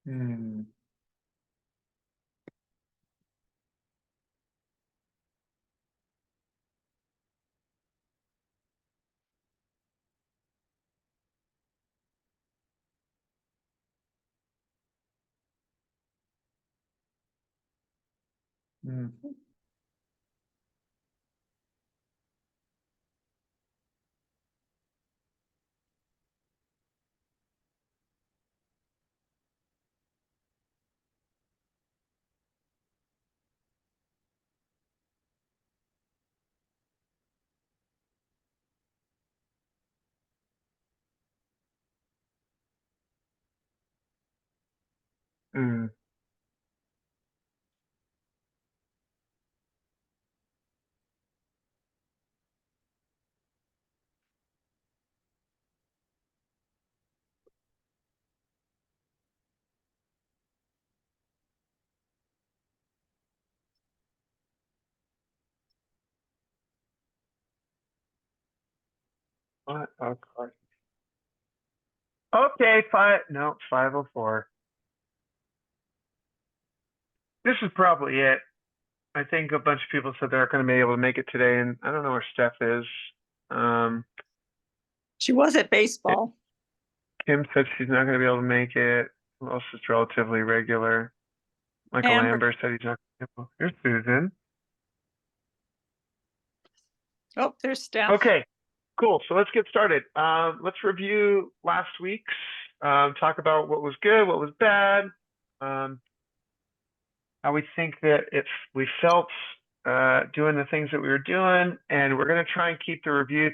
Hmm. Hmm. Hmm. What? Okay. Okay, five. No, 5:04. This is probably it. I think a bunch of people said they're going to be able to make it today, and I don't know where Steph is. Um, She was at baseball. Kim said she's not going to be able to make it. Who else is relatively regular? Michael Amber. Amber said he's not going to be able. Here's Susan. Oh, there's Steph. Okay, cool. So let's get started. Let's review last week's. Talk about what was good, what was bad, um, how we think that if we felt doing the things that we were doing, and we're gonna try and keep the review.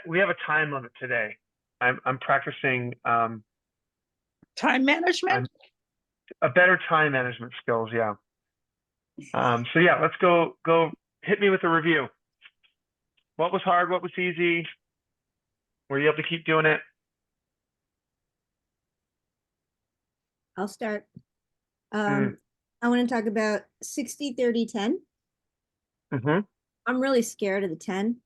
We have a time limit today. I'm practicing Time I'm management. a better time management skills. Yeah. So yeah, let's go hit me with a review. What was hard? What was easy? Were you able to keep doing it? I'll start. Mm. I want to talk about 60, 30, 10. Mm-hmm. I'm really scared of the 10.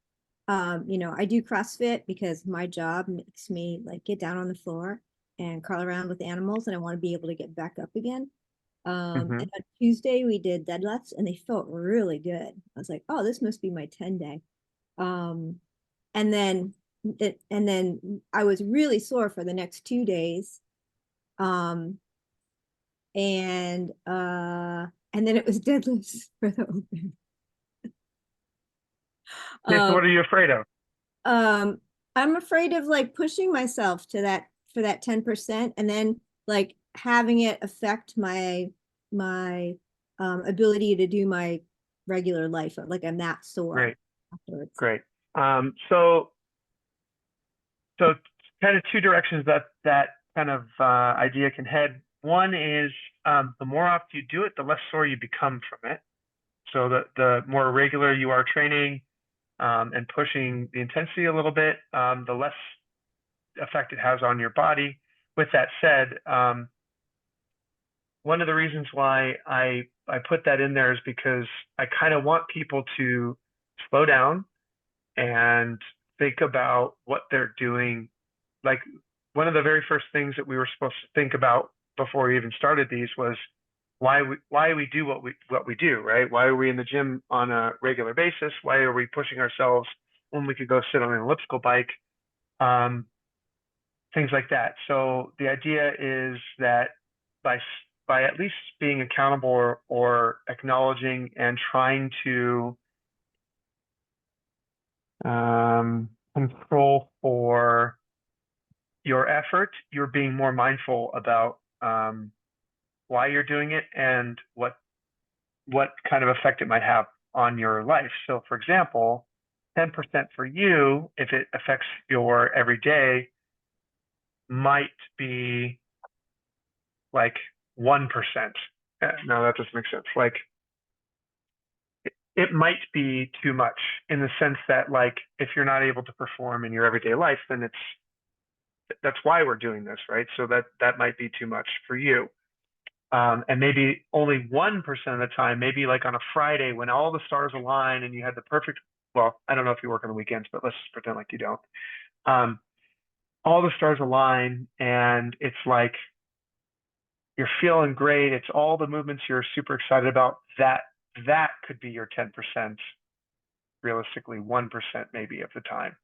I do CrossFit because my job makes me like get down on the floor and crawl around with animals, and I want to be able to get back up again. Mm-hmm. And on Tuesday we did deadlifts and they felt really good. I was like, oh, this must be my 10 day. Um, and then I was really sore for the next 2 days. Um, and then it was deadlifts for the open. Okay, so Um, what are you afraid of? I'm afraid of like pushing myself to that for that 10% and then like having it affect my ability to do my regular life. Like I'm that sore Great, afterwards. great. So kind of two directions that kind of idea can head. One is the more often you do it, the less sore you become from it. So the more regular you are training and pushing the intensity a little bit, the less effect it has on your body. With that said, one of the reasons why I put that in there is because I kind of want people to slow down and think about what they're doing. Like one of the very first things that we were supposed to think about before we even started these was why we do what we do, right? Why are we in the gym on a regular basis? Why are we pushing ourselves when we could go sit on an elliptical bike? Um, Things like that. So the idea is that by by at least being accountable or acknowledging and trying to control for your effort, you're being more mindful about why you're doing it and what kind of effect it might have on your life. So, for example, 10% for you, if it affects your everyday, might be like 1%. No, that doesn't make sense. Like it might be too much in the sense that like if you're not able to perform in your everyday life, then that's why we're doing this, right? So that might be too much for you. And maybe only 1% of the time, maybe like on a Friday when all the stars align and you had the perfect, well, I don't know if you work on the weekends, but let's just pretend like you don't. Um, all the stars align and it's like you're feeling great. It's all the movements you're super excited about. That could be your 10%, realistically 1% maybe of the time.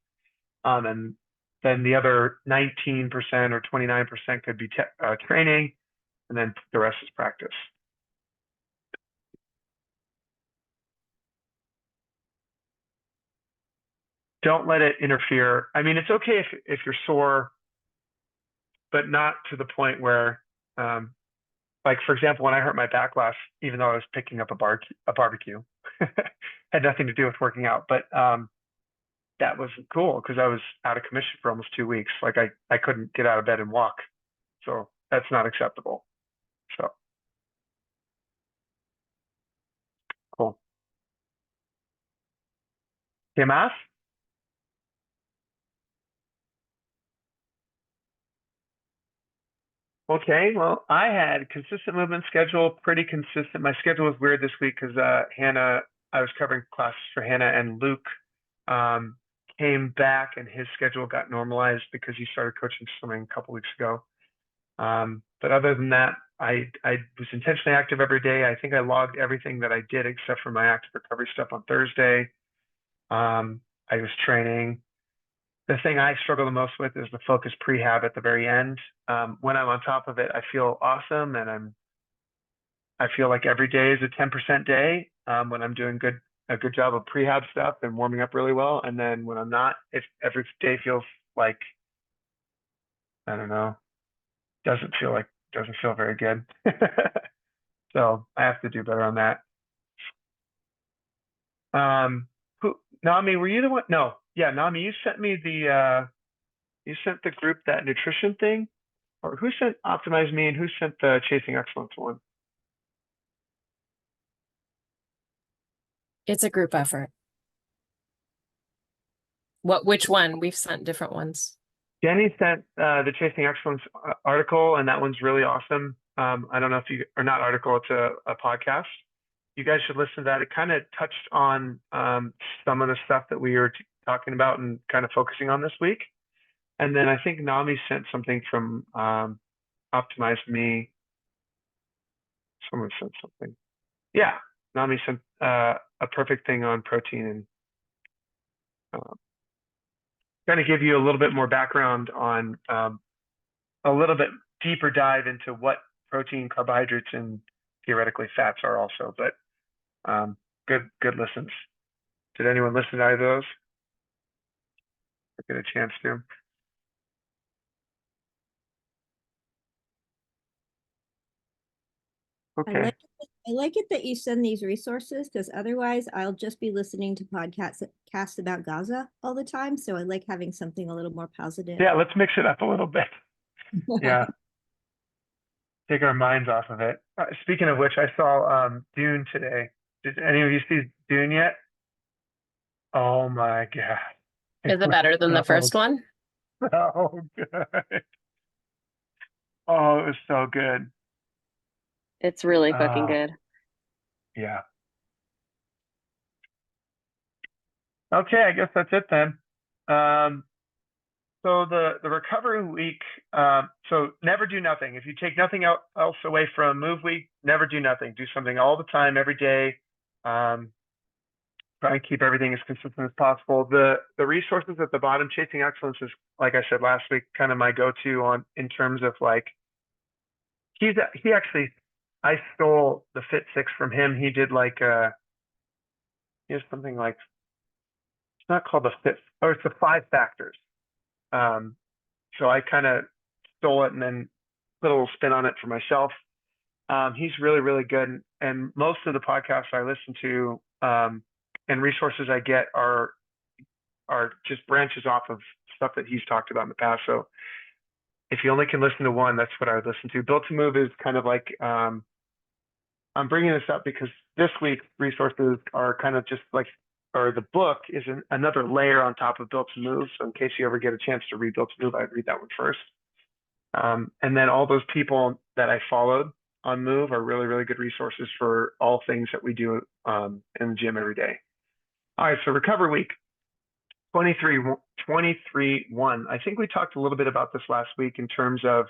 And then the other 19% or 29% could be training, and then the rest is practice. Don't let it interfere. I mean, it's okay if you're sore, but not to the point where, like for example, when I hurt my back last, even though I was picking up a barbecue, had nothing to do with working out, but that was cool because I was out of commission for almost 2 weeks. Like I couldn't get out of bed and walk, so that's not acceptable. So cool. ¿Qué más? Okay, well, I had consistent movement schedule, pretty consistent. My schedule was weird this week because Hannah, I was covering classes for Hannah, and Luke came back and his schedule got normalized because he started coaching swimming a couple weeks ago. But other than that, I was intentionally active every day. I think I logged everything that I did except for my active recovery stuff on Thursday. I was training. The thing I struggle the most with is the focus prehab at the very end. When I'm on top of it, I feel awesome, and I feel like every day is a 10% day when I'm doing a good job of prehab stuff and warming up really well. And then when I'm not, if every day feels like, I don't know, doesn't feel very good. So I have to do better on that. Nami, were you the one? No, yeah, Nami, you sent me you sent the group that nutrition thing, or who sent Optimize Me and who sent the Chasing Excellence one? It's a group effort. Which one? We've sent different ones. Jenny sent the Chasing Excellence article, and that one's really awesome. I don't know if you, or not article, it's a podcast. You guys should listen to that. It kind of touched on some of the stuff that we were talking about and kind of focusing on this week. And then I think Nami sent something from Optimize Me. Someone sent something. Yeah, Nami sent a perfect thing on protein, and kind of give you a little bit more background on a little bit deeper dive into what protein, carbohydrates, and theoretically fats are also. But good listens. Did anyone listen to either of those? Get a chance to. Okay. I like it that you send these resources because otherwise I'll just be listening to podcasts about Gaza all the time. So I like having something a little more positive. Yeah, let's mix it up a little bit. Yeah. Take our minds off of it. Speaking of which, I saw Dune today. Did any of you see Dune yet? Oh my God. Is it better than the first one? So good. Oh, it was so good. It's really fucking good. Yeah. Okay, I guess that's it then. So the recovery week, so never do nothing. If you take nothing else away from move week, never do nothing. Do something all the time, every day. Try and keep everything as consistent as possible. The resources at the bottom, Chasing Excellence, is, like I said last week, kind of my go-to on in terms of like he actually, I stole the Fit Six from him. He did like he has something like, it's not called the Fit, or it's the 5 factors. So I kind of stole it and then put a little spin on it for myself. He's really, really good. And most of the podcasts I listen to and resources I get are just branches off of stuff that he's talked about in the past. So if you only can listen to one, that's what I would listen to. Built to Move is kind of like, I'm bringing this up because this week's resources are kind of just like, or the book is another layer on top of Built to Move. So in case you ever get a chance to read Built to Move, I'd read that one first. And then all those people that I followed on Move are really, really good resources for all things that we do in the gym every day. All right, so recovery week, 23-1. I think we talked a little bit about this last week in terms of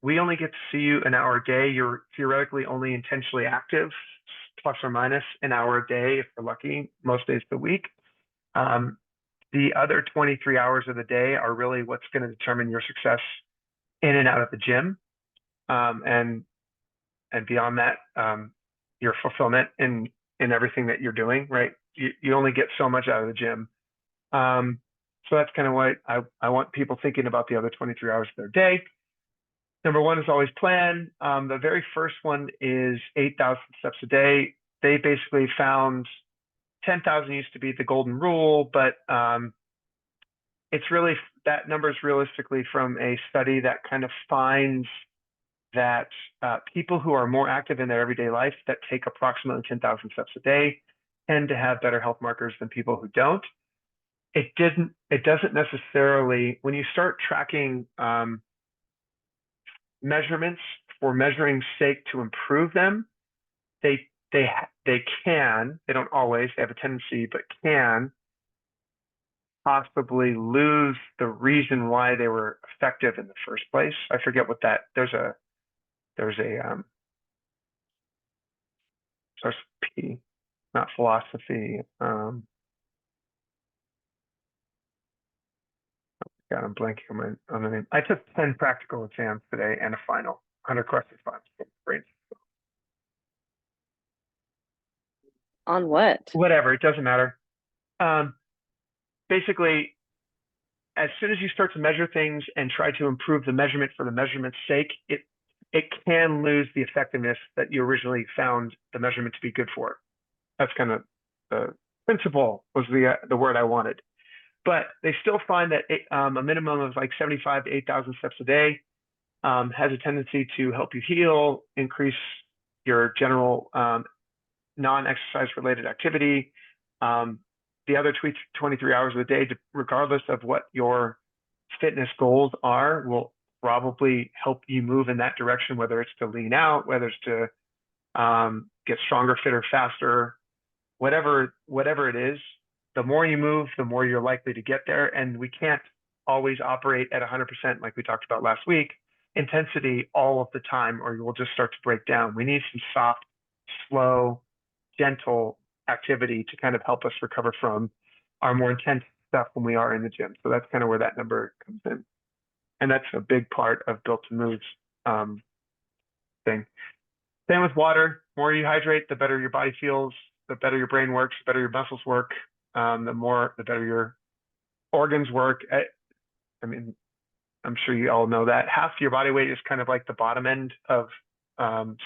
We only get to see you an hour a day. You're theoretically only intentionally active, plus or minus an hour a day if we're lucky, most days of the week. The other 23 hours of the day are really what's going to determine your success in and out of the gym. And beyond that, your fulfillment in everything that you're doing, right? You only get so much out of the gym. So that's kind of what I want people thinking about the other 23 hours of their day. Number one is always plan. The very first one is 8,000 steps a day. They basically found 10,000 used to be the golden rule, but it's really, that number is realistically from a study that kind of finds that people who are more active in their everyday life that take approximately 10,000 steps a day tend to have better health markers than people who don't. It doesn't necessarily, when you start tracking measurements for measuring sake to improve them, they can, they don't always, they have a tendency, but can possibly lose the reason why they were effective in the first place. I forget what that, there's a starts with P, not philosophy. God, I'm blanking on the name. I took 10 practical exams today and a final, 100 question finals. Great. On what? Whatever, it doesn't matter. Basically, as soon as you start to measure things and try to improve the measurement for the measurement's sake, it can lose the effectiveness that you originally found the measurement to be good for. That's kind of the principle was the word I wanted. But they still find that a minimum of like 75 to 8,000 steps a day has a tendency to help you heal, increase your general non-exercise related activity. The other 23 hours of the day, regardless of what your fitness goals are, will probably help you move in that direction, whether it's to lean out, whether it's to get stronger, fitter, faster, whatever it is. The more you move, the more you're likely to get there. And we can't always operate at 100%, like we talked about last week, intensity all of the time, or you will just start to break down. We need some soft, slow, gentle activity to kind of help us recover from our more intense stuff when we are in the gym. So that's kind of where that number comes in. And that's a big part of Built to Move's thing. Same with water. The more you hydrate, the better your body feels, the better your brain works, the better your muscles work, the better your organs work. I mean, I'm sure you all know that half your body weight is kind of like the bottom end of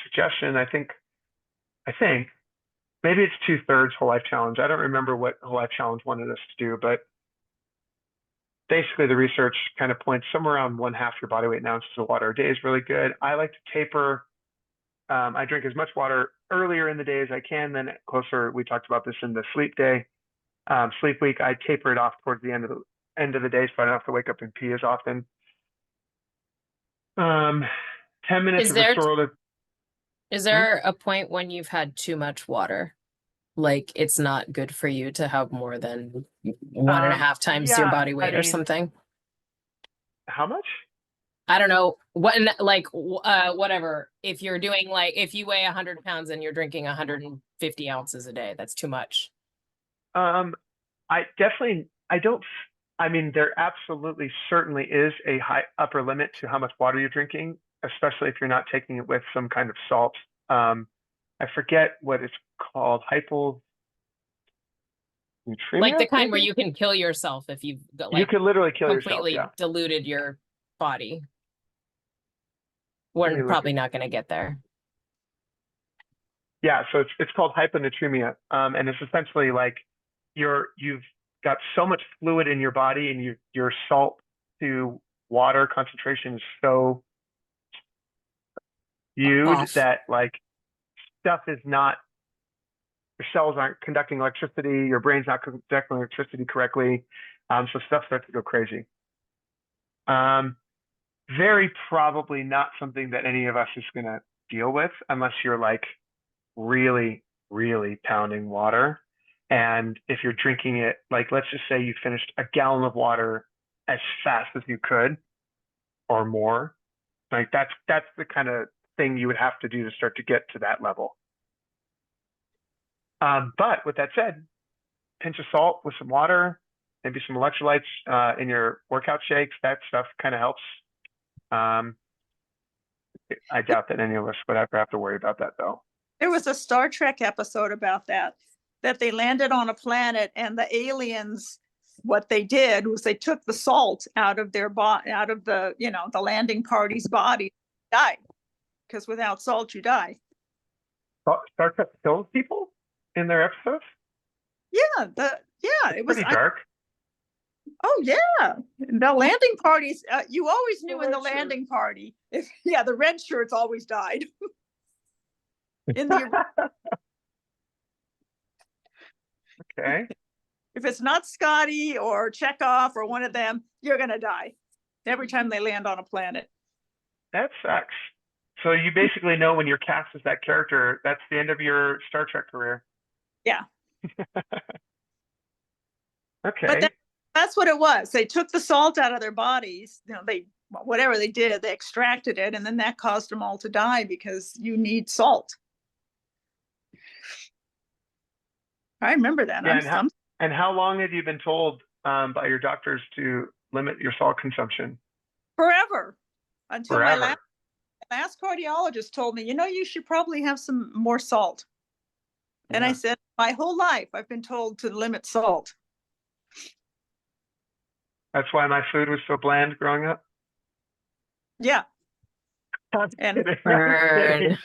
suggestion. I think maybe it's 2/3 Whole Life Challenge. I don't remember what Whole Life Challenge wanted us to do, but basically the research kind of points somewhere around 1/2 your body weight in ounces of water a day is really good. I like to taper. I drink as much water earlier in the day as I can, then closer. We talked about this in the sleep week. I taper it off towards the end of the day, so I don't have to wake up and pee as often. 10 minutes Is of there- restorative. Is there a point when you've had too much water? Like it's not good for you to have more than 1.5 times your Yeah, body I weight or mean- something? How much? I don't know whatever. If you're doing if you weigh 100 pounds and you're drinking 150 ounces a day, that's too much. I mean, there absolutely certainly is a high upper limit to how much water you're drinking, especially if you're not taking it with some kind of salt. I forget what it's called, hyponatremia. Like the kind where maybe? you can kill yourself if you've got You could literally kill yourself. completely Yeah. diluted your body. Let me We're look probably at- not going to get there. Yeah, so it's called hyponatremia, and it's essentially like you've got so much fluid in your body, and your salt to water concentration is so huge Off. that like stuff is not, your cells aren't conducting electricity, your brain's not conducting electricity correctly, so stuff starts to go crazy. Very probably not something that any of us is going to deal with unless you're like really, really pounding water. And if you're drinking it, like let's just say you finished a gallon of water as fast as you could or more, Like that's the kind of thing you would have to do to start to get to that level. But with that said, pinch of salt with some water, maybe some electrolytes in your workout shakes. That stuff kind of helps. I doubt that any of us would ever have to worry about that though. There was a Star Trek episode about that they landed on a planet and the aliens, what they did was they took the salt out of their out of the, the landing party's body, died. Because without salt, you die. Star Trek kills people in their episodes? Yeah, it was Pretty dark. Oh yeah, the landing parties. You always knew in the landing party, the red shirts always died. In the Okay. if it's not Scotty or Chekhov or one of them, you're gonna die every time they land on a planet. That sucks. So you basically know when you're cast as that character, that's the end of your Star Trek career. Yeah. Okay. But that's what it was. They took the salt out of their bodies. Whatever they did, they extracted it, and then that caused them all to die because you need salt. I remember that. Yeah, and how long have you been told by your doctors to limit your salt consumption? Forever. Until Forever. my last cardiologist told me, you should probably have some more salt. And I said, my whole life I've been told to limit salt. That's why my food was so bland growing up. Yeah. And Burn.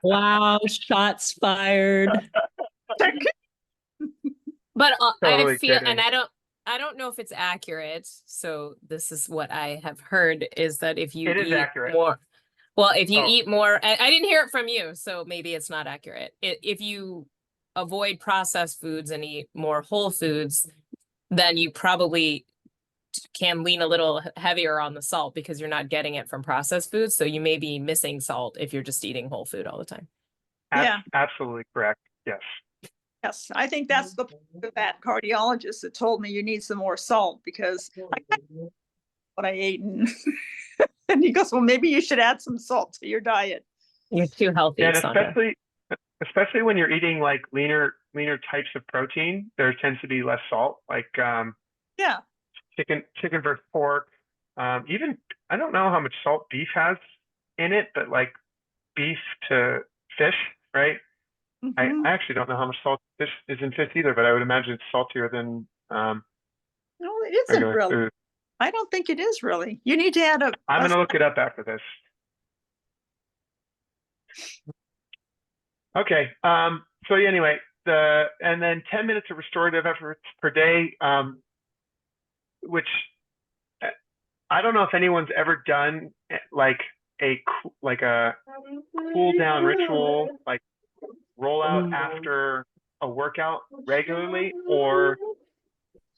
Wow, shots fired. But Totally I feel, kidding. and I don't know if it's accurate. So this is what I have heard is that if you It is eat accurate. more, well, if you Oh. eat more, I didn't hear it from you, so maybe it's not accurate. If you avoid processed foods and eat more whole foods, then you probably can lean a little heavier on the salt because you're not getting it from processed foods. So you may be missing salt if you're just eating whole food all the time. Yeah. Absolutely correct. Yes. yes, I think that's the point of that cardiologist that told me you need some more salt because what I ate and he goes, well, maybe you should add some salt to your diet. You're too healthy, And Sandra. especially when you're eating like leaner types of protein, there tends to be less salt, like Yeah. chicken versus pork. Even I don't know how much salt beef has in it, but like beef to fish, right? Mhm. I actually don't know how much salt fish is in fish either, but I would imagine it's saltier than No, it isn't regular really. food. I don't think it is really. You need to add I'm gonna look it up after this. Okay. So anyway, and then 10 minutes of restorative efforts per day, which I don't know if anyone's ever done like a cool down ritual, like roll out after a workout regularly, or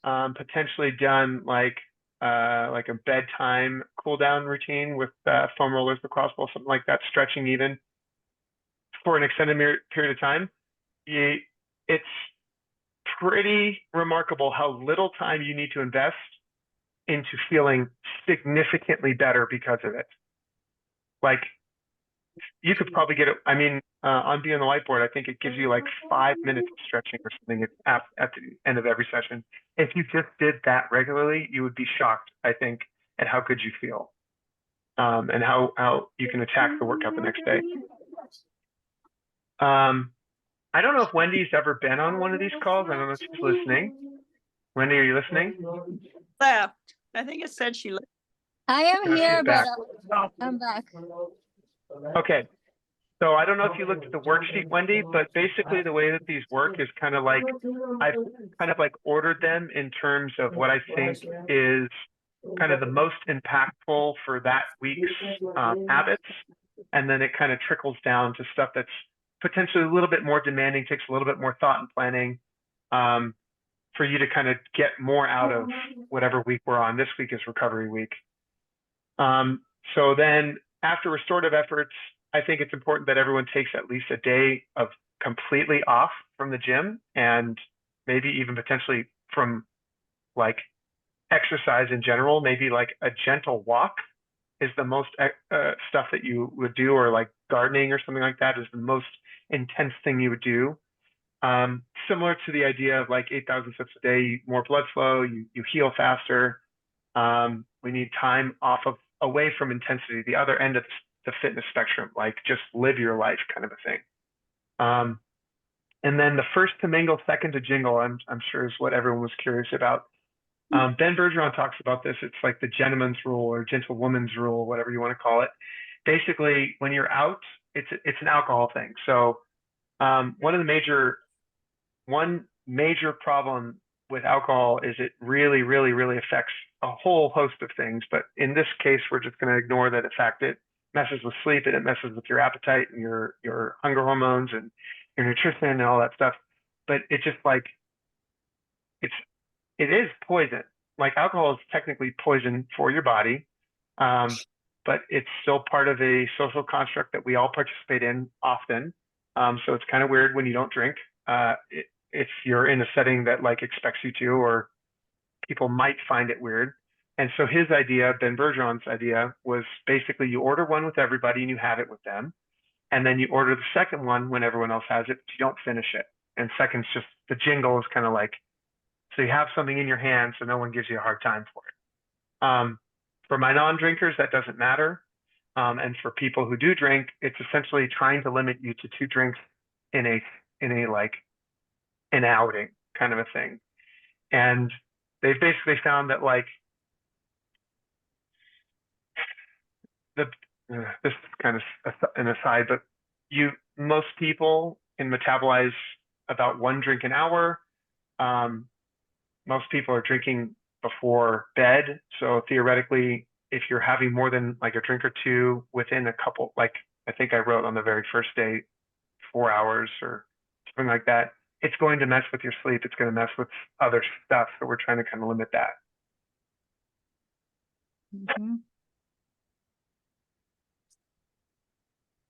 potentially done like a bedtime cool down routine with foam rollers, lacrosse ball, something like that, stretching even for an extended period of time. It's pretty remarkable how little time you need to invest into feeling significantly better because of it. Like you could probably get it. I mean, on Be on the Whiteboard, I think it gives you like 5 minutes of stretching or something at the end of every session. If you just did that regularly, you would be shocked, I think, at how good you feel, and how you can attack the workout the next day. I don't know if Wendy's ever been on one of these calls. I don't know if she's listening. Wendy, are you listening? left. I think it said she left. I am No, she's here, back. but I'm back. Okay. So I don't know if you looked at the worksheet, Wendy, but basically the way that these work is kind of like I've kind of like ordered them in terms of what I think is kind of the most impactful for that week's habits. And then it kind of trickles down to stuff that's potentially a little bit more demanding, takes a little bit more thought and planning, for you to kind of get more out of whatever week we're on. This week is recovery week. So then after restorative efforts, I think it's important that everyone takes at least a day of completely off from the gym, and maybe even potentially from like exercise in general, maybe like a gentle walk is the most stuff that you would do, or like gardening or something like that is the most intense thing you would do. Similar to the idea of like 8,000 steps a day, more blood flow, you heal faster. We need time away from intensity, the other end of the fitness spectrum, like just live your life kind of a thing. And then the first to mingle, second to jingle, I'm sure is what everyone was curious about. Ben Bergeron talks about this. It's like the gentleman's rule or gentlewoman's rule, whatever you want to call it. Basically, when you're out, it's an alcohol thing. So one major problem with alcohol is it really, really, really affects a whole host of things. But in this case, we're just going to ignore that fact. It messes with sleep and it messes with your appetite and your hunger hormones and your nutrition and all that stuff. But it's just like, it is poison. Like alcohol is technically poison for your body, but it's still part of a social construct that we all participate in often. So it's kind of weird when you don't drink. If you're in a setting that like expects you to, or people might find it weird. And so his idea, Ben Bergeron's idea, was basically you order one with everybody and you have it with them. And then you order the second one when everyone else has it, but you don't finish it. And second's just the jingle is kind of like, so you have something in your hand so no one gives you a hard time for it. For my non-drinkers, that doesn't matter. And for people who do drink, it's essentially trying to limit you to 2 drinks in a like an outing kind of a thing. And they've basically found that like this is kind of an aside, but most people can metabolize about 1 drink an hour. Most people are drinking before bed. So theoretically, if you're having more than like a drink or 2 within a couple, like I think I wrote on the very first day, 4 hours or something like that, it's going to mess with your sleep. It's going to mess with other stuff. So we're trying to kind of limit that. Mhm.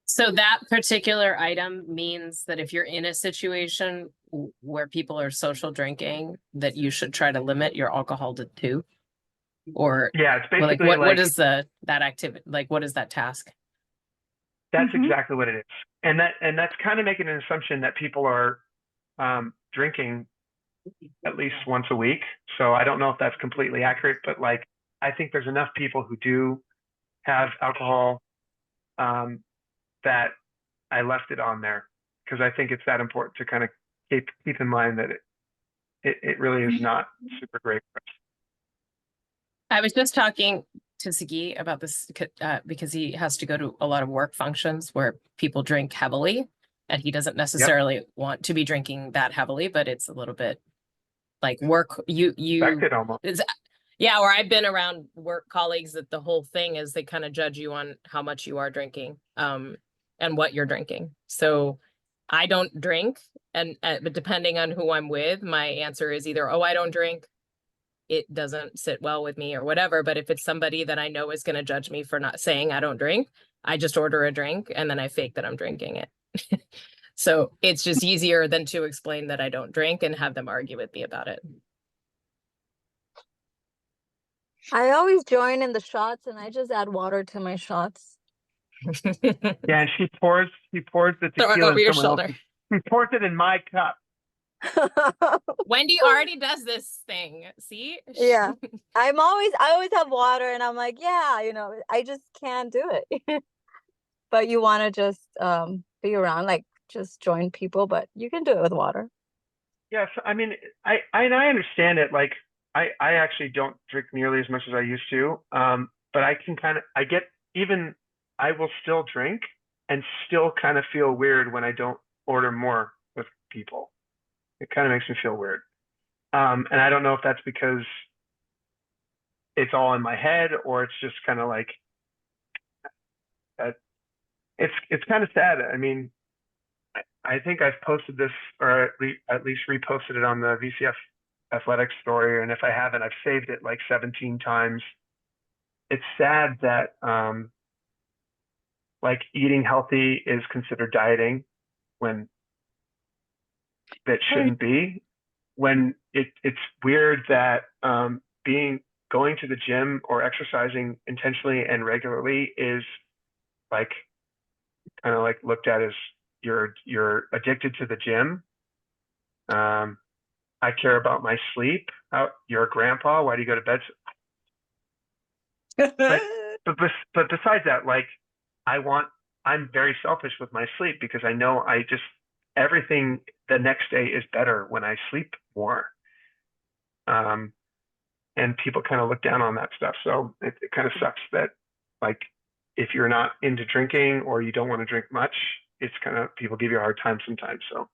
So that particular item means that if you're in a situation where people are social drinking, that you should try to limit your alcohol to 2? Or Yeah, it's well, basically like what is that activity? Like what is that task? That's Mhm. exactly what it is. And that's kind of making an assumption that people are drinking at least once a week. So I don't know if that's completely accurate, but like I think there's enough people who do have alcohol that I left it on there because I think it's that important to kind of keep in mind that it really is not super great for us. I was just talking to Sagi about this because he has to go to a lot of work functions where people drink heavily, and he doesn't necessarily want to be drinking that heavily, but it's a little bit like work. Expected almost. Yeah, or I've been around work colleagues that the whole thing is they kind of judge you on how much you are drinking, and what you're drinking. So I don't drink, and but depending on who I'm with, my answer is either, oh, I don't drink, it doesn't sit well with me or whatever. But if it's somebody that I know is going to judge me for not saying I don't drink, I just order a drink and then I fake that I'm drinking it. So it's just easier than to explain that I don't drink and have them argue with me about it. I always join in the shots and I just add water to my shots. Yeah, and she pours the Throw it tequila over in your someone shoulder. else's. She pours it in my cup. Wendy already does this thing. See? Yeah. I always have water and I'm like, yeah, I just can't do it. But you want to just be around, like just join people, but you can do it with water. Yes, I mean, I understand it. Like, I actually don't drink nearly as much as I used to. But I can I will still drink and still kind of feel weird when I don't order more with people. It kind of makes me feel weird. And I don't know if that's because it's all in my head or it's just kind of like, it's kind of sad. I mean, I think I've posted this or at least reposted it on the VCF athletics story. And if I haven't, I've saved it like 17 times. It's sad that like eating healthy is considered dieting when that shouldn't be. When it's weird that being going to the gym or exercising intentionally and regularly is like kind of like looked at as you're addicted to the gym. I care about my sleep. You're a grandpa. Why do you go to bed? But besides that, like I'm very selfish with my sleep because I know everything the next day is better when I sleep more. And people kind of look down on that stuff. So it kind of sucks that like if you're not into drinking or you don't want to drink much, it's kind of people give you a hard time sometimes. So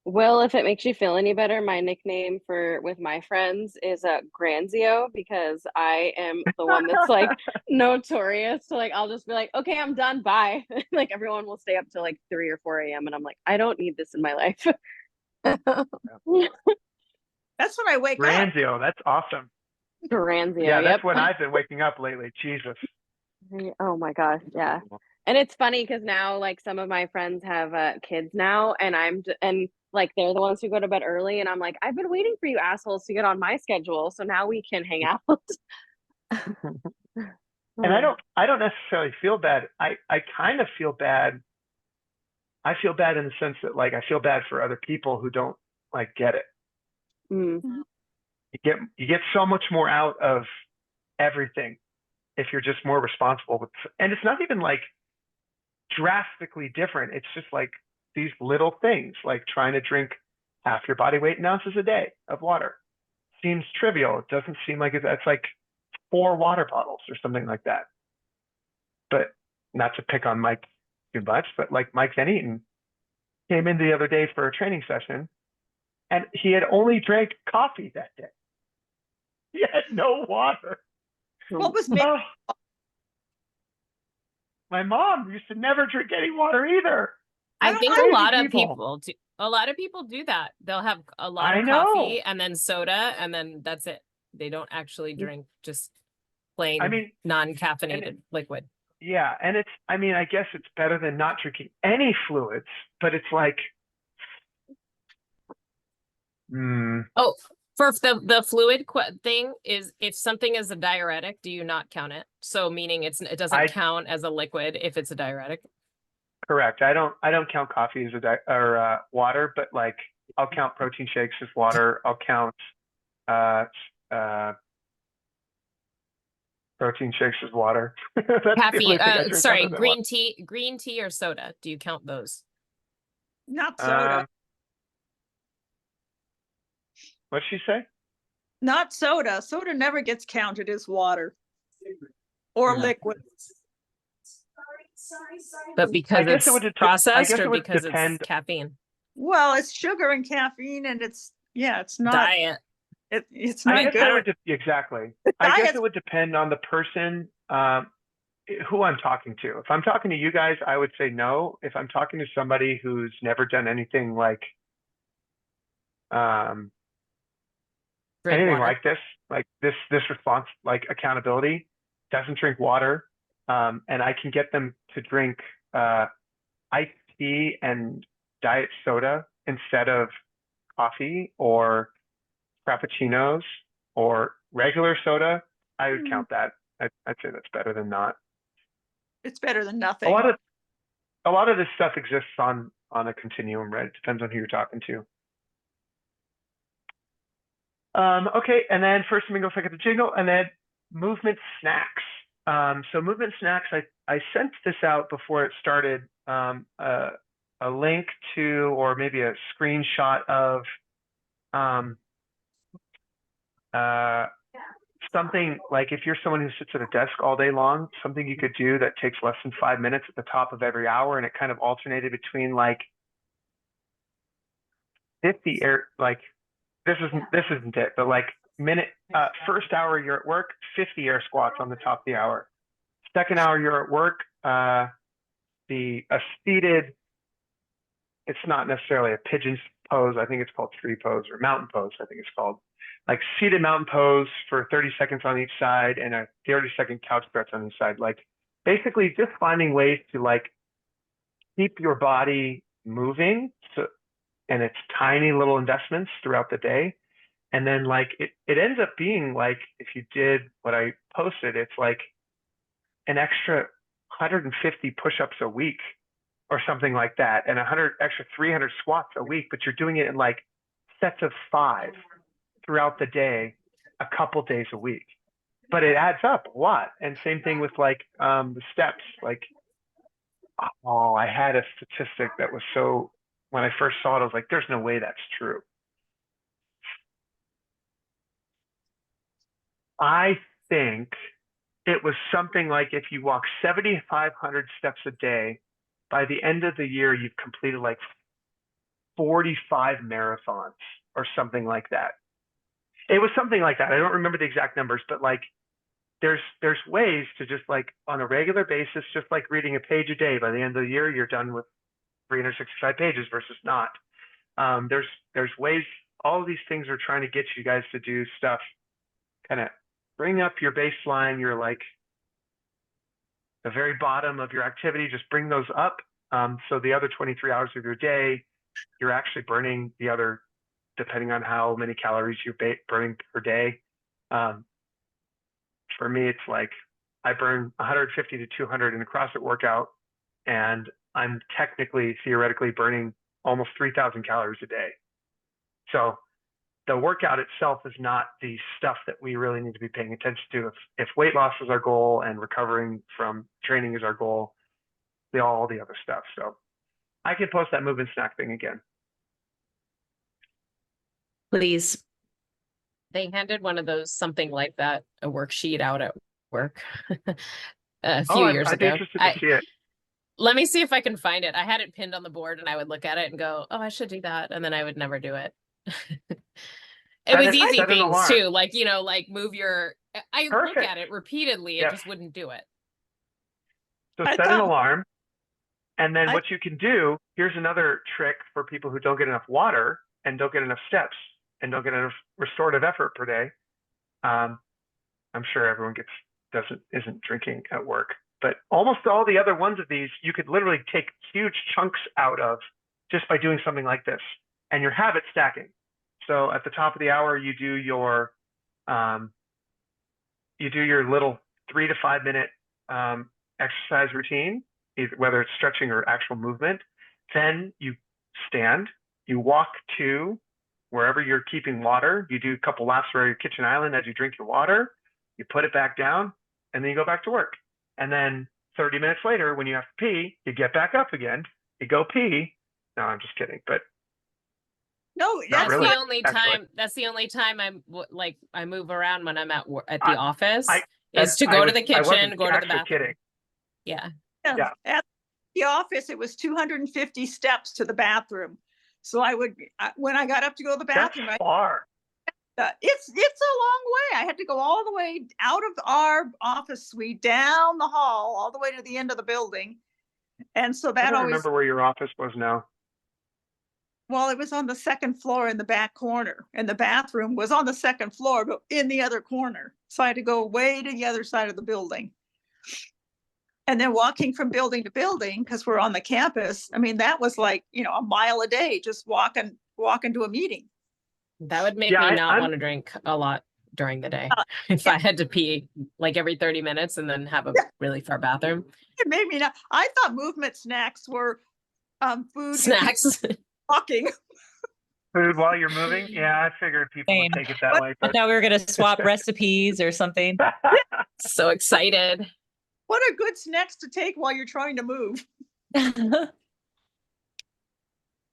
Well, if it makes you feel any better, my nickname with my friends is Granzio, because I am the one that's like notorious. So like I'll just be like, okay, I'm done. Bye. Like everyone will stay up till like 3 or 4 a.m. and I'm like, I don't need this in my life. That's when I wake up. Granzio, that's awesome. Granzio, Yeah, that's yep. when I've been waking up lately. Jesus. Oh my gosh, yeah. And it's funny because now like some of my friends have kids now, and and like they're the ones who go to bed early, and I'm like, I've been waiting for you assholes to get on my schedule, so now we can hang out. And I don't necessarily feel bad. I kind of feel bad. I feel bad in the sense that like I feel bad for other people who don't like get it. Mm. You get so much more out of everything if you're just more responsible with, and it's not even like drastically different. It's just like these little things, like trying to drink half your body weight in ounces a day of water. Seems trivial. It doesn't seem like that's like 4 water bottles or something like that. But not to pick on Mike too much, but like Mike Van Eaton came in the other day for a training session, and he had only drank coffee that day. He had no water. What was made? Oh. My mom used to never drink any water either. I don't think like a lot of people. people do that. They'll have a lot I of know. coffee and then soda, and then that's it. They don't actually drink just plain I mean, non-caffeinated liquid. yeah, and I guess it's better than not drinking any fluids, but it's like, Oh, for the fluid thing is if something is a diuretic, do you not count it? So meaning it doesn't count as a liquid if it's a diuretic. correct. I don't count coffee as water, but like I'll count protein shakes as water. I'll count protein shakes as water. That's the only Caffeine. thing I drink Sorry, other than green tea or soda. Do you count those? Not water. soda. What'd she say? Not soda. Soda never gets counted as water or Yeah. liquid. But because guess it's it would processed or would because depend. it's caffeine? Well, it's sugar and caffeine, and it's not. Diet. It's I not guess it good. would exactly. I guess diet's- it would depend on the person who I'm talking to. If I'm talking to you guys, I would say no. If I'm talking to somebody who's never done anything like Drink anything water. like this response, like accountability, doesn't drink water, and I can get them to drink iced tea and diet soda instead of coffee or frappuccinos or regular soda, I would count that. I'd say that's better than not. It's better than nothing. A lot of this stuff exists on a continuum, right? It depends on who you're talking to. Okay, and then first Mingle, second the jingle, and then movement snacks. So movement snacks, I sent this out before it started, a link to, or maybe a screenshot of something like if you're someone who sits at a desk all day long, something you could do that takes less than 5 minutes at the top of every hour, and it kind of alternated between like 50 air, like this isn't it, but like first hour you're at work, 50 air squats on the top of the hour. Second hour you're at work, a seated, it's not necessarily a pigeon pose, I think it's called tree pose or mountain pose, I think it's called. Like seated mountain pose for 30 seconds on each side and a 30-second couch stretch on each side. Like basically just finding ways to like keep your body moving, and it's tiny little investments throughout the day. And then like it ends up being like, if you did what I posted, it's like an extra 150 push-ups a week or something like that, and 300 squats a week, but you're doing it in like sets of 5 throughout the day, a couple days a week. But it adds up a lot. And same thing with like the steps. Like, oh, I had a statistic that was so, when I first saw it, I was like, there's no way that's true. I think it was something like, if you walk 7,500 steps a day, by the end of the year, you've completed like 45 marathons or something like that. It was something like that. I don't remember the exact numbers, but like there's ways to just like on a regular basis, just like reading a page a day, by the end of the year, you're done with 365 pages versus not. There's ways, all of these things are trying to get you guys to do stuff, kind of bring up your baseline, your like the very bottom of your activity, just bring those up. So the other 23 hours of your day, you're actually burning the other, depending on how many calories you're burning per day. For me, it's like I burn 150 to 200 in a CrossFit workout, and I'm technically, theoretically burning almost 3,000 calories a day. So the workout itself is not the stuff that we really need to be paying attention to. If weight loss is our goal and recovering from training is our goal, all the other stuff. So I can post that movement snack thing again. Please. They handed one of those, something like that, a worksheet out at work a few years I'd be ago. interested to see it. Let me see if I can find it. I had it pinned on the board and I would look at it and go, oh, I should do that. And then I would never do it. It was easy Set an things alarm. too, like, you know, like move your, I look Perfect. at it repeatedly, it Yes. just wouldn't do it. So I set an thought- alarm. And then I- what you can do, here's another trick for people who don't get enough water and don't get enough steps and don't get enough restorative effort per day. I'm sure everyone isn't drinking at work, but almost all the other ones of these, you could literally take huge chunks out of just by doing something like this, and your habit stacking. So at the top of the hour, you do your little 3 to 5 minute exercise routine, whether it's stretching or actual movement. Then you stand, you walk to wherever you're keeping water. You do a couple laps around your kitchen island as you drink your water. You put it back down, and then you go back to work. And then 30 minutes later, when you have to pee, you get back up again. You go pee. No, I'm just kidding. But No, Not that's really. not, The only actually. time, that's the only time I move around when I'm at the office I- is to I go to was- the I kitchen, wasn't go to the actually bathroom. kidding. Yeah. Yeah. at the office, it was 250 steps to the bathroom. So when I got up to go to the That's bathroom, far. it's a long way. I had to go all the way out of our office suite, down the hall, all the way to the end of the building. And so I that don't always, remember where your office was now. well, it was on the second floor in the back corner, and the bathroom was on the second floor, but in the other corner. So I had to go way to the other side of the building. And then walking from building to building, because we're on the campus, I mean, that was like, a mile a day, just walking to a meeting. That would make Yeah, me not I'm- want to drink a lot during the day. If yeah. I had to pee like every 30 minutes and then have a really far bathroom. It made me not, I thought movement snacks were food. Snacks. Walking. Food while you're moving? Yeah, I figured people would Same. take it that way. I But thought we were gonna swap recipes or something. So excited. What are good snacks to take while you're trying to move?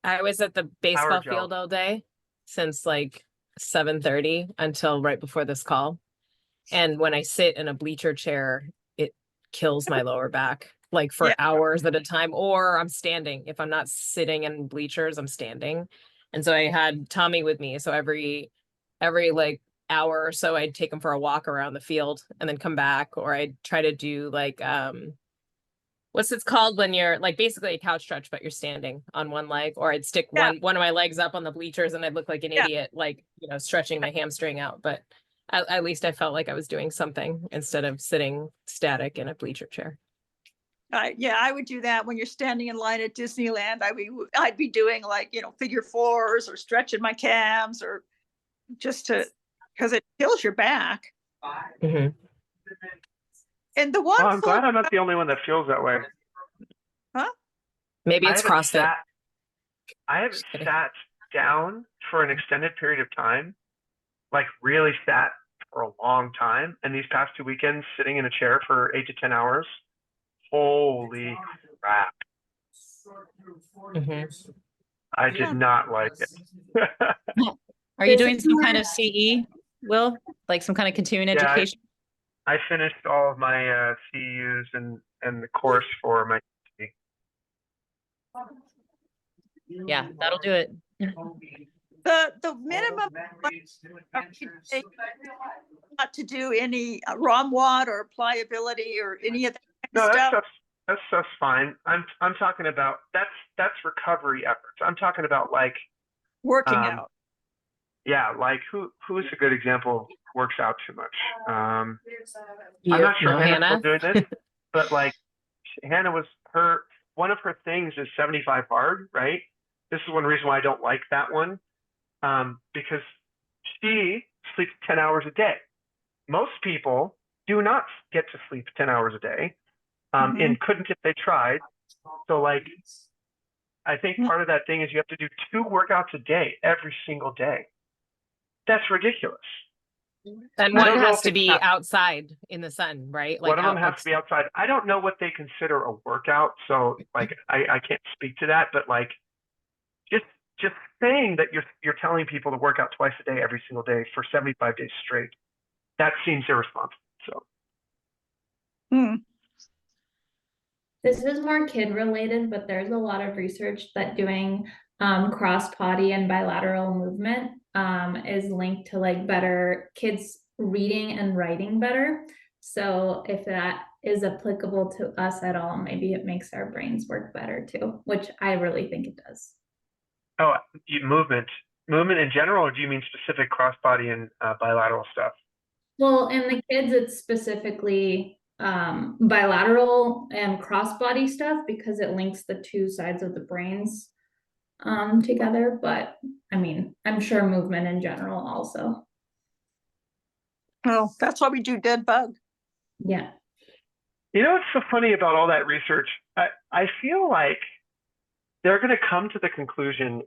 I was at the baseball gel. field all day since like 7:30 until right before this call. And when I sit in a bleacher chair, it kills my lower back like for Yeah. hours at a time, or I'm standing. If I'm not sitting in bleachers, I'm standing. And so I had Tommy with me. So every like hour or so, I'd take him for a walk around the field and then come back, or I'd try to do like what's it's called when you're like basically a couch stretch, but you're standing on one leg, or I'd stick Yeah. one of my legs up on the bleachers and I'd look like an Yeah. idiot, like, stretching my hamstring out. But at least I felt like I was doing something instead of sitting static in a bleacher chair. I would do that when you're standing in line at Disneyland. I'd be doing like, figure fours or stretching my calves or because it kills your back. Mhm. And the one Well, I'm glad food, I'm not the only one that feels that way. Maybe I it's haven't CrossFit. I haven't Just kidding. sat down for an extended period of time, like really sat for a long time. And these past 2 weekends, sitting in a chair for 8 to 10 hours, holy crap! Mhm. I Yeah. did not like it. Are you This doing is some more- kind of CE, Will? Like some kind of continuing Yeah, education? I finished all of my CEUs and the course for my. Yeah, that'll do it. the minimum not to do any ROMWOD or pliability or any of that No, kind of that stuff. stuff's fine. I'm talking about that's recovery efforts. I'm talking about like Working um, out. yeah, like who's a good example works out too much. I'm You, not sure no, Hannah's Hannah. still doing this, but like Hannah was one of her things is 75 hard, right? This is one reason why I don't like that one, because she sleeps 10 hours a day. Most people do not get to sleep 10 hours a day, and couldn't if they tried. So like, I think part of that thing is you have to do 2 workouts a day every single day. That's ridiculous. And I one don't know has if to it's be not- outside in the sun, right? One of them out- has to be outside. I don't know what they consider a workout, so like I can't speak to that. But like, just saying that you're telling people to work out twice a day every single day for 75 days straight, that seems irresponsible. So Hmm. This is more kid related, but there's a lot of research that doing cross potty and bilateral movement is linked to like better kids reading and writing better. So if that is applicable to us at all, maybe it makes our brains work better too, which I really think it does. movement in general, or do you mean specific cross body and bilateral stuff? Well, in the kids, it's specifically bilateral and cross-body stuff because it links the 2 sides of the brains together. But I mean, I'm sure movement in general also. Oh, that's why we do dead bug. Yeah. You know what's so funny about all that research? I feel like they're going to come to the conclusion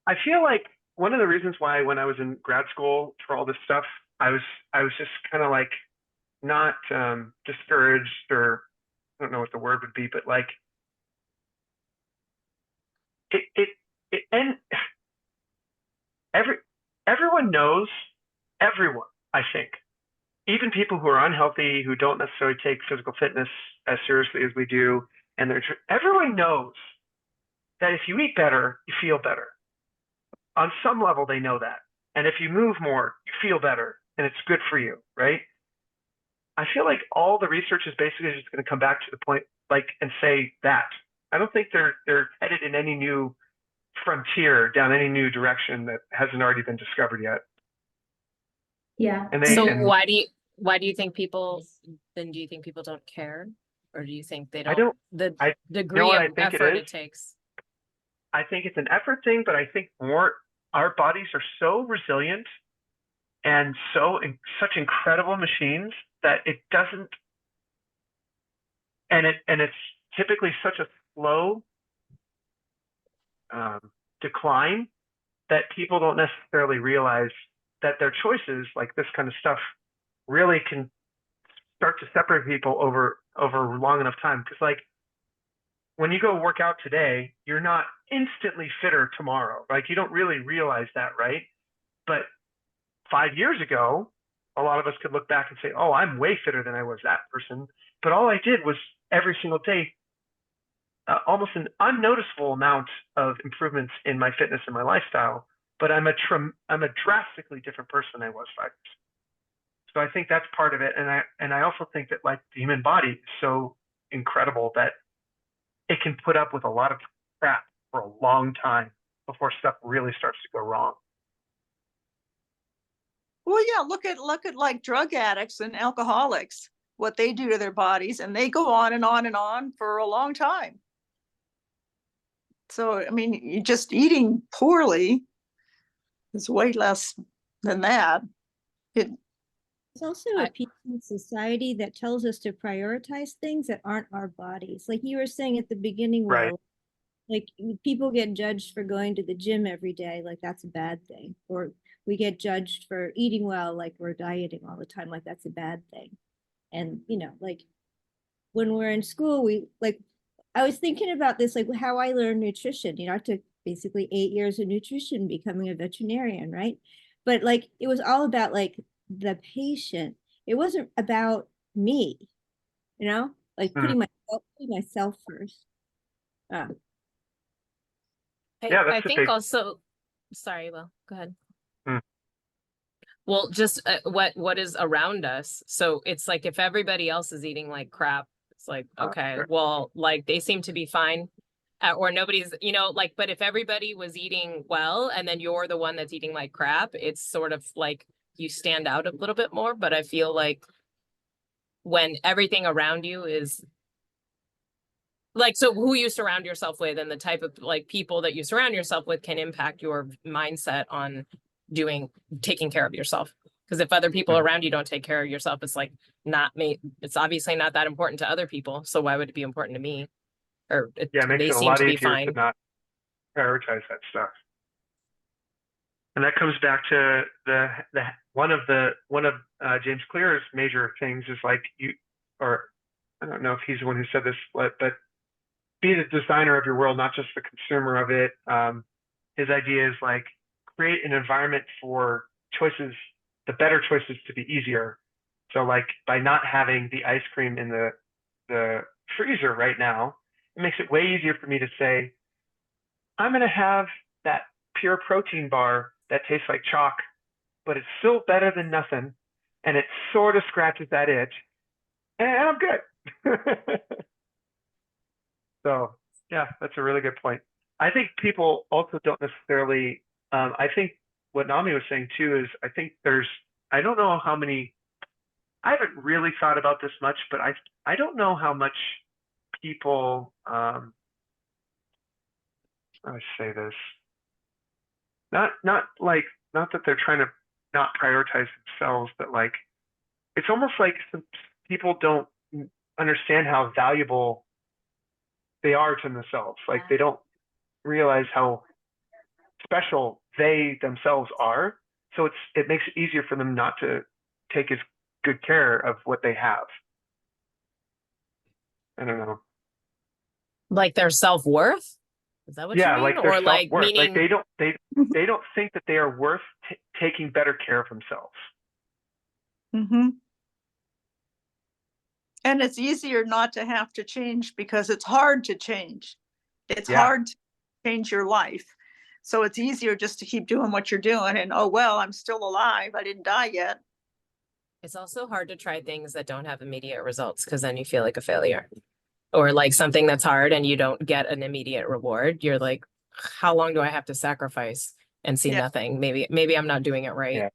I feel like one of the reasons why when I was in grad school for all this stuff, I was just kind of like not discouraged, or I don't know what the word would be, but like it and everyone knows, I think, even people who are unhealthy, who don't necessarily take physical fitness as seriously as we do, and everyone knows that if you eat better, you feel better. On some level, they know that. And if you move more, you feel better, and it's good for you, right? I feel like all the research is basically just going to come back to the point, like, and say that. I don't think they're headed in any new frontier, down any new direction that hasn't already been discovered yet. Yeah. And So and why do you think people don't care? Or do you think they don't, don't- the I- degree what I of think it effort is? it takes? I think it's an effort thing, but I think more our bodies are so resilient and such incredible machines that it doesn't, and it's typically such a slow decline that people don't necessarily realize that their choices, like this kind of stuff, really can start to separate people over long enough time. Because like when you go work out today, you're not instantly fitter tomorrow. Like you don't really realize that, right? But 5 years ago, a lot of us could look back and say, oh, I'm way fitter than I was that person. But all I did was every single day, almost an unnoticeable amount of improvements in my fitness and my lifestyle. But I'm a drastically different person than I was 5 years ago. So I think that's part of it. And I also think that like the human body is so incredible that it can put up with a lot of crap for a long time before stuff really starts to go wrong. Well, yeah, look at like drug addicts and alcoholics, what they do to their bodies, and they go on and on and on for a long time. So, I mean, you just eating poorly is way less than that. It, It's also a piece in society that tells us to prioritize things that aren't our bodies. Like you were saying at the beginning, Right. Will, like people get judged for going to the gym every day, like that's a bad thing. Or we get judged for eating well, like we're dieting all the time, like that's a bad thing. And like when we're in school, I was thinking about this, like how I learned nutrition. I took basically 8 years of nutrition, becoming a veterinarian, right? But like it was all about like the patient. It wasn't about me, like Hmm. putting myself first. I, Yeah, I that's a think big. also, sorry, well, go ahead. Hmm. Well, just what is around us. So it's like if everybody else is eating like crap, it's like, okay, Sure. well, like they seem to be fine. Or nobody's, like, but if everybody was eating well and then you're the one that's eating like crap, it's sort of like you stand out a little bit more. But I feel like when everything around you is like, so who you surround yourself with and the type of like people that you surround yourself with can impact your mindset on taking care of yourself. Because if other people Mhm. around you don't take care of yourself, it's like not me. It's obviously not that important to other people. So why would it be important to me? Or Yeah, it makes they it a seem lot to be easier to fine. not prioritize that stuff. And that comes back to the one of James Clear's major things is like or I don't know if he's the one who said this, but be the designer of your world, not just the consumer of it. His idea is like create an environment for choices, the better choices to be easier. So like by not having the ice cream in the freezer right now, it makes it way easier for me to say, I'm going to have that pure protein bar that tastes like chalk, but it's still better than nothing. And it sort of scratches that itch. And I'm good. So, yeah, that's a really good point. I think people also don't necessarily, I think what Nami was saying too is I don't know how many, I haven't really thought about this much, but I don't know how much people, how do I say this? Not that they're trying to not prioritize themselves, but like it's almost like some people don't understand how valuable they are to themselves. Like they don't realize how special they themselves are. So it makes it easier for them not to take as good care of what they have. I don't know. Like their self-worth? Is that what you Yeah, mean? like their Or like self-worth. Like meaning, they don't think that they are worth taking better care of themselves. mm-hmm. And it's easier not to have to change because it's hard to change. It's Yeah. hard to change your life. So it's easier just to keep doing what you're doing and, oh, well, I'm still alive. I didn't die yet. it's also hard to try things that don't have immediate results because then you feel like a failure. Or like something that's hard and you don't get an immediate reward. You're like, how long do I have to sacrifice and see Yeah. nothing? Maybe I'm not doing it right. Yeah.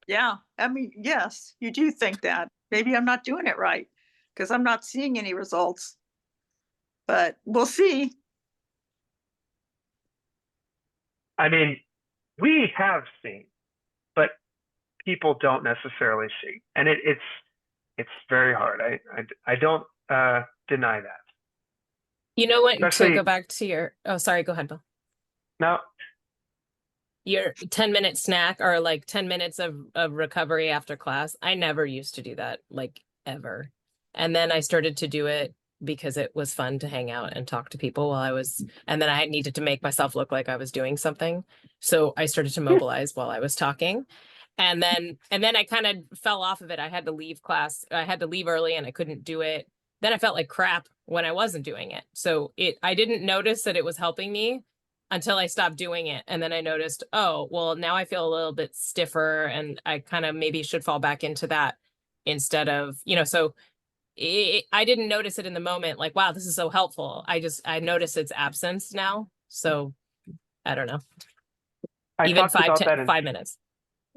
Yeah. I mean, yes, you do think that. Maybe I'm not doing it right because I'm not seeing any results. But we'll see. I mean, we have seen, but people don't necessarily see, and it's very hard. I don't deny that. You know what? To Especially go back to sorry, go ahead, Bill. now. Your 10-minute snack or like 10 minutes of recovery after class. I never used to do that, like ever. And then I started to do it because it was fun to hang out and talk to people and then I needed to make myself look like I was doing something. So I started to mobilize while I was talking. And then I kind of fell off of it. I had to leave class. I had to leave early and I couldn't do it. Then I felt like crap when I wasn't doing it. So I didn't notice that it was helping me until I stopped doing it. And then I noticed, oh, well, now I feel a little bit stiffer and I kind of maybe should fall back into that instead of, so I didn't notice it in the moment. Like, wow, this is so helpful. I notice its absence now. So I don't know. I Even talked about that in 5 minutes.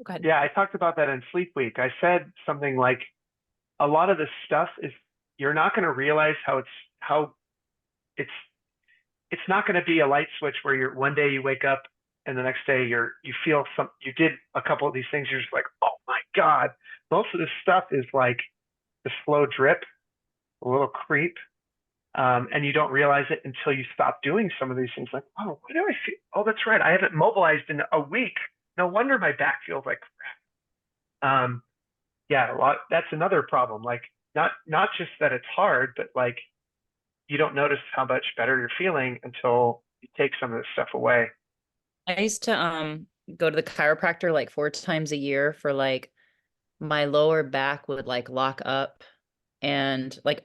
Go ahead. Yeah, I talked about that in Sleep Week. I said something like, a lot of this stuff is you're not going to realize how it's it's not going to be a light switch where you're one day you wake up and the next day you feel you did a couple of these things. You're just like, oh my God. Most of this stuff is like the slow drip, a little creep. And you don't realize it until you stop doing some of these things. Like, oh, why do I feel? Oh, that's right. I haven't mobilized in a week. No wonder my back feels like crap. Yeah, that's another problem. Like, not just that it's hard, but like you don't notice how much better you're feeling until you take some of this stuff away. I used to go to the chiropractor like 4 times a year for like my lower back would like lock up, and like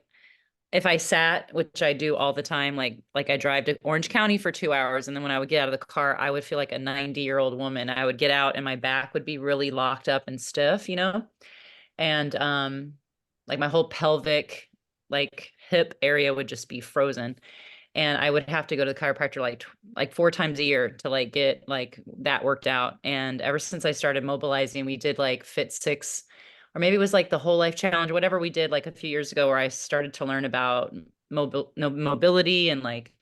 if I sat, which I do all the time, like I drive to Orange County for 2 hours, and then when I would get out of the car, I would feel like a 90-year-old woman. I would get out and my back would be really locked up and stiff, you know? And like my whole pelvic, like hip area would just be frozen. And I would have to go to the chiropractor like 4 times a year to like get like that worked out. And ever since I started mobilizing, we did like Fit 6, or maybe it was like the Whole Life Challenge, whatever we did like a few years ago, where I started to learn about mobility and like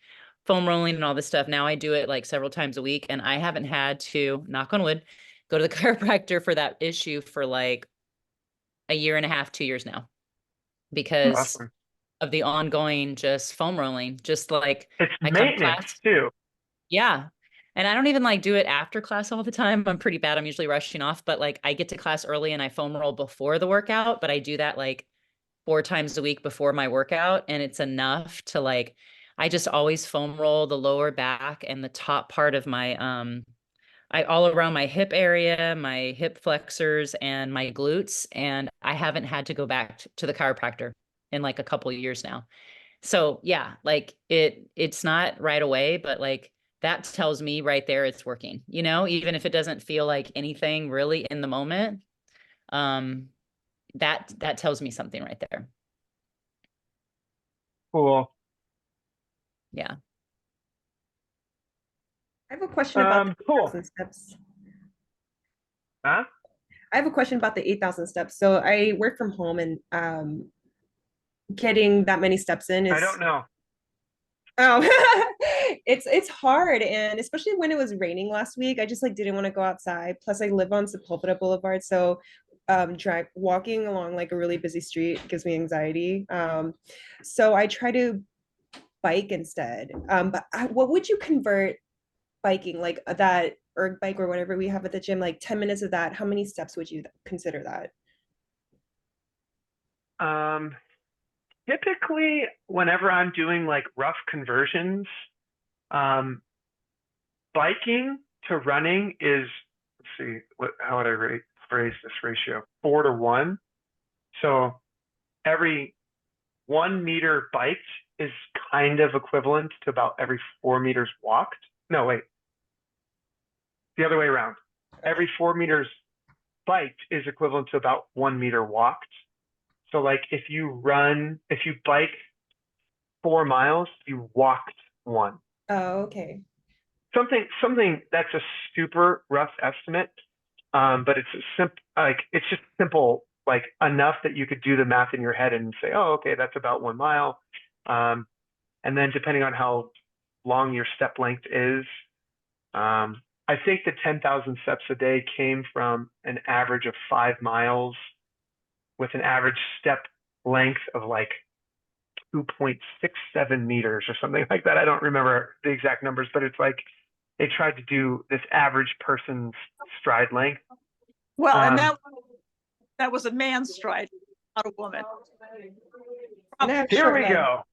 foam rolling and all this stuff. Now I do it like several times a week, and I haven't had to, knock on wood, go to the chiropractor for that issue for like a year and a half, 2 years now, because Awesome. of the ongoing just foam rolling. Just like It's I come to maintenance class. too. Yeah. And I don't even like do it after class all the time. I'm pretty bad. I'm usually rushing off, but like I get to class early and I foam roll before the workout, but I do that like 4 times a week before my workout. And it's enough to like, I just always foam roll the lower back and the top part of my, all around my hip area, my hip flexors and my glutes. And I haven't had to go back to the chiropractor in like a couple of years now. So yeah, like it's not right away, but like that tells me right there it's working, you know, even if it doesn't feel like anything really in the moment. That tells me something right there. Cool. Yeah. I have a question about the Cool. 8,000 steps. Huh? I have a question about the 8,000 steps. So I work from home, and getting that many steps in is, I don't know. oh, it's hard, and especially when it was raining last week, I just like didn't want to go outside. Plus, I live on Sepulveda Boulevard, so walking along like a really busy street gives me anxiety. So I try to bike instead. But what would you convert biking, like that erg bike or whatever we have at the gym, like 10 minutes of that? How many steps would you consider that? Typically, whenever I'm doing like rough conversions, biking to running is, let's see, how would I phrase this ratio? 4 to 1. So every 1 meter biked is kind of equivalent to about every 4 meters walked. No, wait. The other way around. Every 4 meters biked is equivalent to about 1 meter walked. So like if you bike 4 miles, you walked 1. Oh, okay. Something that's a super rough estimate, but it's just simple, like enough that you could do the math in your head and say, oh, okay, that's about 1 mile. And then depending on how long your step length is, I think the 10,000 steps a day came from an average of 5 miles with an average step length of like 2.67 meters or something like that. I don't remember the exact numbers, but it's like they tried to do this average person's stride length. Well, and that was a man's stride, not a woman. Here we go.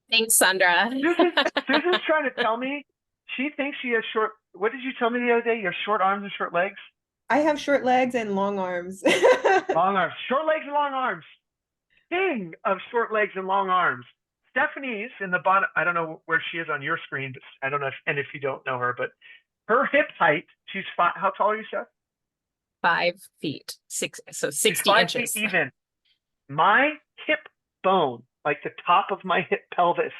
Thanks, Sandra. Susan's trying to tell me she thinks she has short. What did you tell me the other day? You have short arms and short legs? I have short legs and long arms. Long arms. Short legs and long arms. King of short legs and long arms. Stephanie in the bottom. I don't know where she is on your screen, but I don't know if you don't know her, but her hip height, she's 5. How tall are you, Steph? 5 feet, 6, so 60 5 inches. feet even. My hip bone, like the top of my hip pelvis,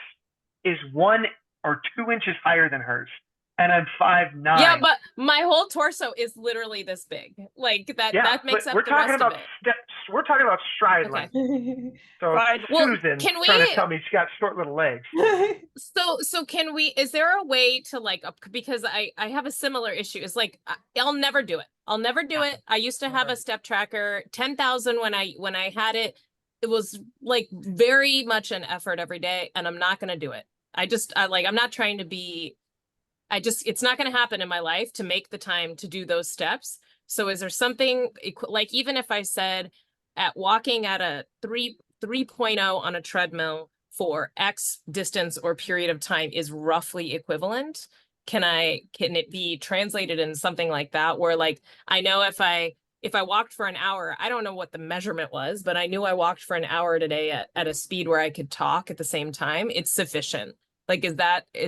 is 1 or 2 inches higher than hers. And I'm 5'9". Yeah, but my whole torso is literally this big. Like that. Yeah, that makes but up we're the talking rest about of it. we're talking about stride Okay. length. So Stride- Well, Susan's can trying to we- tell me she's got short little legs. So can we, is there a way to like, because I have a similar issue. It's like, I'll never do it. I'll never do it. I used to have a step tracker, 10,000 when I had it. It was like very much an effort every day, and I'm not going to do it. I'm not trying to be, it's not going to happen in my life to make the time to do those steps. So is there something like, even if I said at walking at a 3.0 on a treadmill for X distance or period of time is roughly equivalent, can it be translated in something like that, where like, I know if I walked for an hour, I don't know what the measurement was, but I knew I walked for an hour today at a speed where I could talk at the same time, it's sufficient. Like, is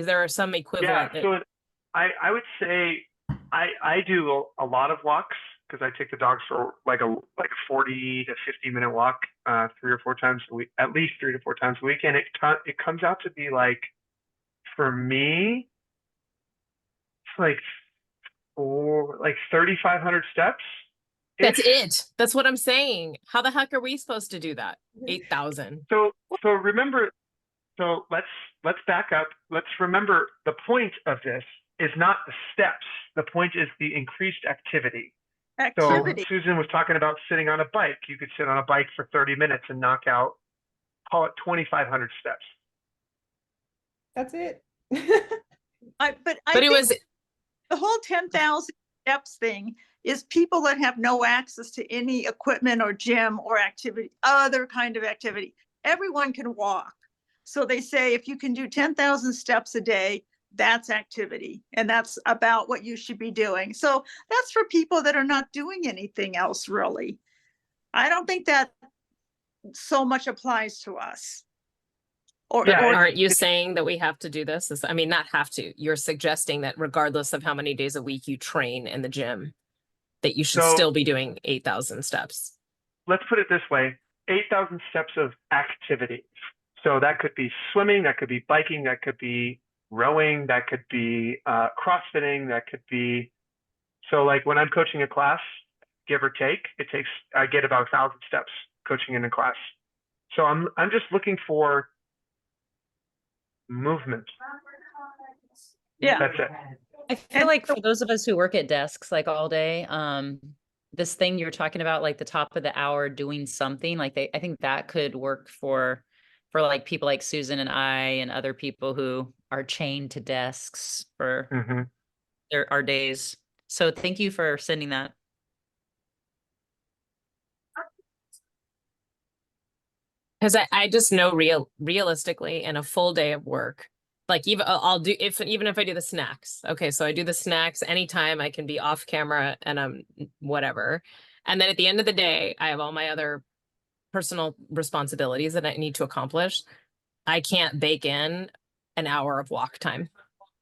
there some equivalent? Yeah, so I would say I do a lot of walks because I take the dogs for like a 40 to 50-minute walk 3 or 4 times a week, at least 3 to 4 times a week, and it comes out to be like, for me, it's like 3,500 steps. That's it. That's what I'm saying. How the heck are we supposed to do that? 8,000. So remember, so let's back up. Let's remember the point of this is not the steps. The point is the increased activity. So Activity. Susan was talking about sitting on a bike. You could sit on a bike for 30 minutes and knock out, call it 2,500 steps. That's it. But I But it think was, the whole 10,000 steps thing is people that have no access to any equipment or gym or activity, other kind of activity. Everyone can walk. So they say if you can do 10,000 steps a day, that's activity. And that's about what you should be doing. So that's for people that are not doing anything else, really. I don't think that so much applies to us. Or, Yeah, or aren't you saying that we have to do this? I mean, not have to. You're suggesting that regardless of how many days a week you train in the gym, that you should So- still be doing 8,000 steps. Let's put it this way, 8,000 steps of activity. So that could be swimming, that could be biking, that could be rowing, that could be crossfitting, that could be, so like when I'm coaching a class, give or take, I get about 1,000 steps coaching in a class. So I'm just looking for movement. yeah. That's it. I feel like for those of us who work at desks like all day, this thing you're talking about, like the top of the hour doing something, like I think that could work for like people like Susan and I and other people who are chained to desks for Mhm. our days. So thank you for sending that. Because I just know realistically in a full day of work, like even even if I do the snacks. Okay, so I do the snacks anytime I can be off camera and I'm whatever. And then at the end of the day, I have all my other personal responsibilities that I need to accomplish. I can't bake in an hour of walk time.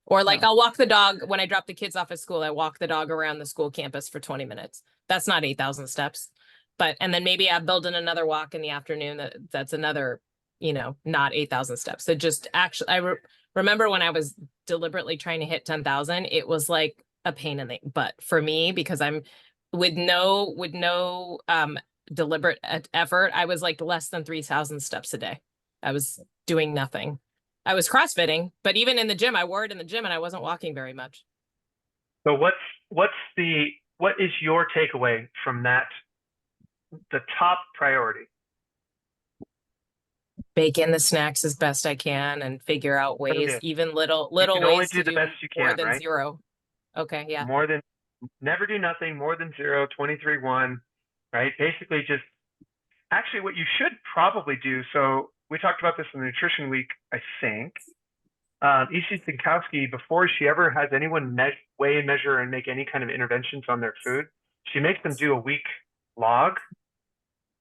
Or like I'll walk the dog when I drop the kids off at school, I walk the dog around the school campus for 20 minutes. That's not 8,000 steps. But, and then maybe I build in another walk in the afternoon. That's another, not 8,000 steps. So just actually, I remember when I was deliberately trying to hit 10,000, it was like a pain in the butt for me because I'm with no deliberate effort. I was like less than 3,000 steps a day. I was doing nothing. I was CrossFitting, but even in the gym, I wore it in the gym and I wasn't walking very much. So what is your takeaway from that? The top priority. Bake in the snacks as best I can and figure out ways, Okay. even little can only ways do to the do best you more can, than right? 0. Okay, yeah. Never do nothing, more than 0, 23-1, right? Basically just, actually what you should probably do, so we talked about this in the Nutrition Week, I think. Ishi Sinkowski, before she ever has anyone weigh and measure and make any kind of interventions on their food, she makes them do a week log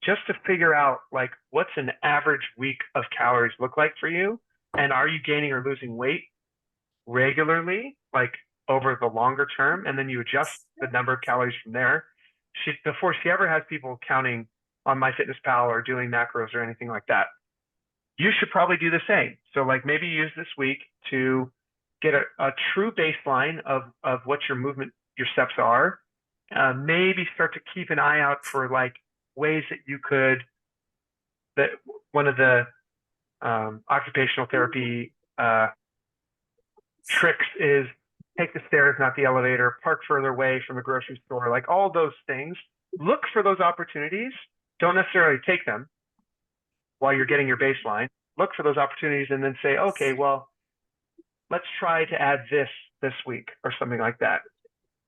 just to figure out like what's an average week of calories look like for you, and are you gaining or losing weight regularly, like over the longer term, and then you adjust the number of calories from there. Before she ever has people counting on MyFitnessPal or doing macros or anything like that. You should probably do the same. So like maybe use this week to get a true baseline of what your movement, your steps are. Maybe start to keep an eye out for like ways that you could, that one of the occupational therapy tricks is take the stairs, not the elevator, park further away from the grocery store, like all those things. Look for those opportunities. Don't necessarily take them while you're getting your baseline. Look for those opportunities and then say, okay, well, let's try to add this week or something like that.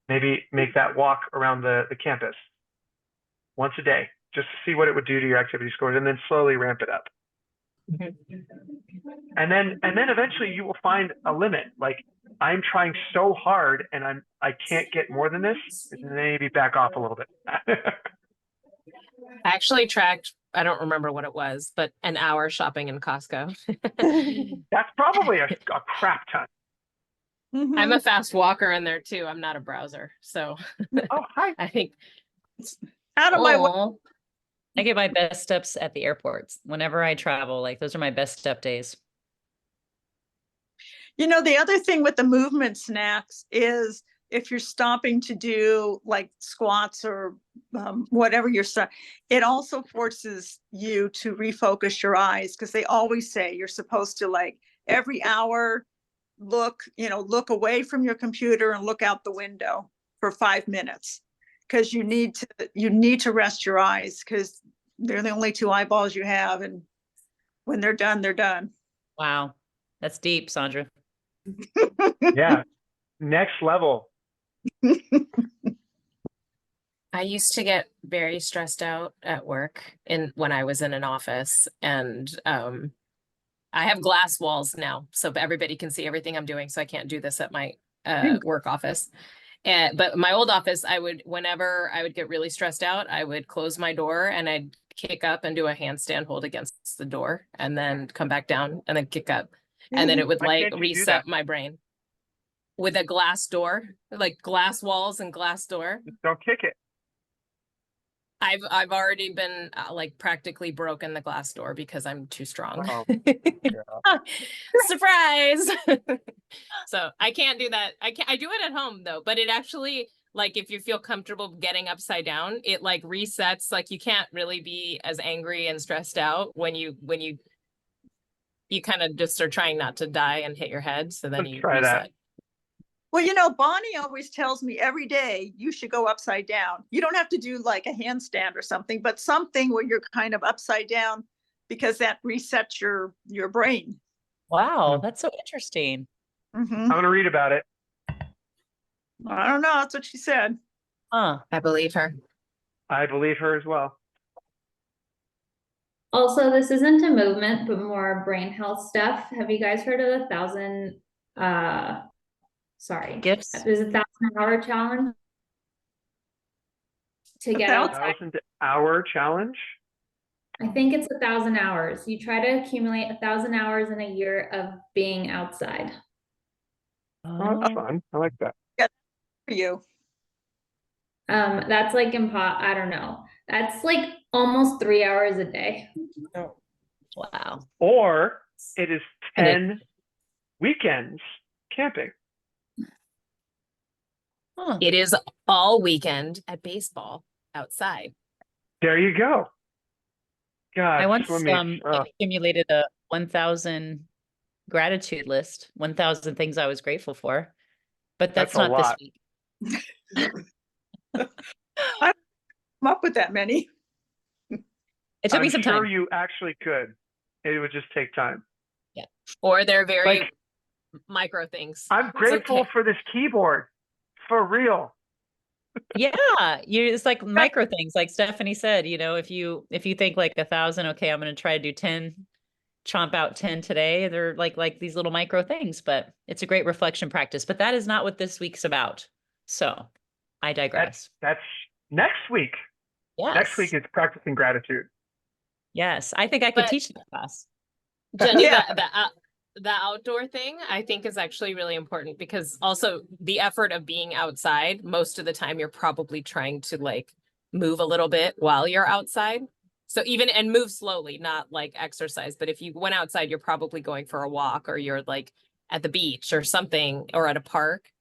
Maybe make that walk around the campus once a day, just to see what it would do to your activity scores, and then slowly ramp it up. And then eventually you will find a limit. Like, I'm trying so hard and I can't get more than this, and then maybe back off a little bit. I actually tracked, I don't remember what it was, but an hour shopping in Costco. That's probably a crap ton. I'm a fast walker in there too. I'm not a browser. So Oh, hi. I think Out of my way. Aw. I get my best steps at the airports. Whenever I travel, like those are my best step days. You know, the other thing with the movement snacks is if you're stopping to do like squats or whatever you're it also forces you to refocus your eyes, because they always say you're supposed to, like, every hour look away from your computer and look out the window for 5 minutes, because you need to rest your eyes, because they're the only two eyeballs you have, and when they're done, they're done. Wow. That's deep, Sandra. Yeah. Next level. I used to get very stressed out at work when I was in an office, and I have glass walls now, so everybody can see everything I'm doing. So I can't do this at my work office. But my old office, whenever I would get really stressed out, I would close my door and I'd kick up and do a handstand hold against the door, and then come back down and then kick up. And then it would Why like can't you do reset that? my brain with a glass door, like glass walls and glass door. Don't kick it. I've already been like practically broken the glass door because I'm too strong. Oh, Surprise. So I can't do that. I do it at home though, but it actually, like, if you feel comfortable getting upside down, it like resets. Like, you can't really be as angry and stressed out when you kind of just are trying not to die and hit your head. So then Let's you try reset. that. Well, you know, Bonnie always tells me every day you should go upside down. You don't have to do like a handstand or something, but something where you're kind of upside down, because that resets your brain. Wow. That's so interesting. I'm going to read about it. I don't know. That's what she said. Huh. I believe her. I believe her as well. Also, this isn't a movement, but more brain health stuff. Have you guys heard of the 1,000 Gifts? There's a 1,000-hour challenge to get 1,000? outside. 1,000-hour challenge. I think it's 1,000 hours. You try to accumulate 1,000 hours in a year of being outside. Oh, that's fun. I like that. For you. That's like I don't know. That's like almost 3 hours a day. Oh, Wow. Or it is And it- 10 weekends camping. Huh. It is all weekend at baseball outside. There you go. God, I once swimming. accumulated a 1,000 gratitude list, 1,000 things I was grateful for, but That's that's a not this lot. week. Come up with that many. It took I'm me some sure time. you actually could. It would just take time. Or they're very Like, micro things. I'm It's grateful okay. for this keyboard. For real. Yeah, it's like micro things, like Stephanie said. If you think like 1,000, okay, I'm going to try to do 10, chomp out 10 today. They're like these little micro things, but it's a great reflection practice. But that is not what this week's about. So I digress. That's next week. Yes. Next week is practicing gratitude. Yes, I think I could But- teach that class. Jenny, Yeah. the outdoor thing, I think, is actually really important, because also the effort of being outside, most of the time you're probably trying to like move a little bit while you're outside. So and move slowly, not like exercise. But if you went outside, you're probably going for a walk, or you're like at the beach or something, or at a park,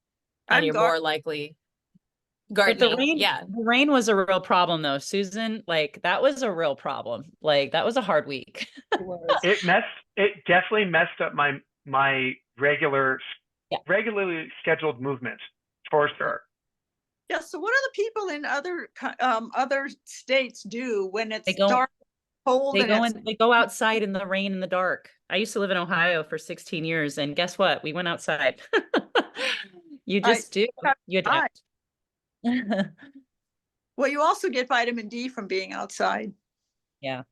and I'm you're more likely. But the gardening. Yeah. rain was a real problem though, Susan. Like that was a real problem. Like that was a hard week. It was. It definitely messed up my Yeah. regularly scheduled movement for sure. Yeah, so what do the people in other states do when it's go- dark, cold, They and go it's they go outside in the rain and the dark. I used to live in Ohio for 16 years and guess what? We went outside. You just do. You adapt. well, you also get vitamin D from being outside. Yeah.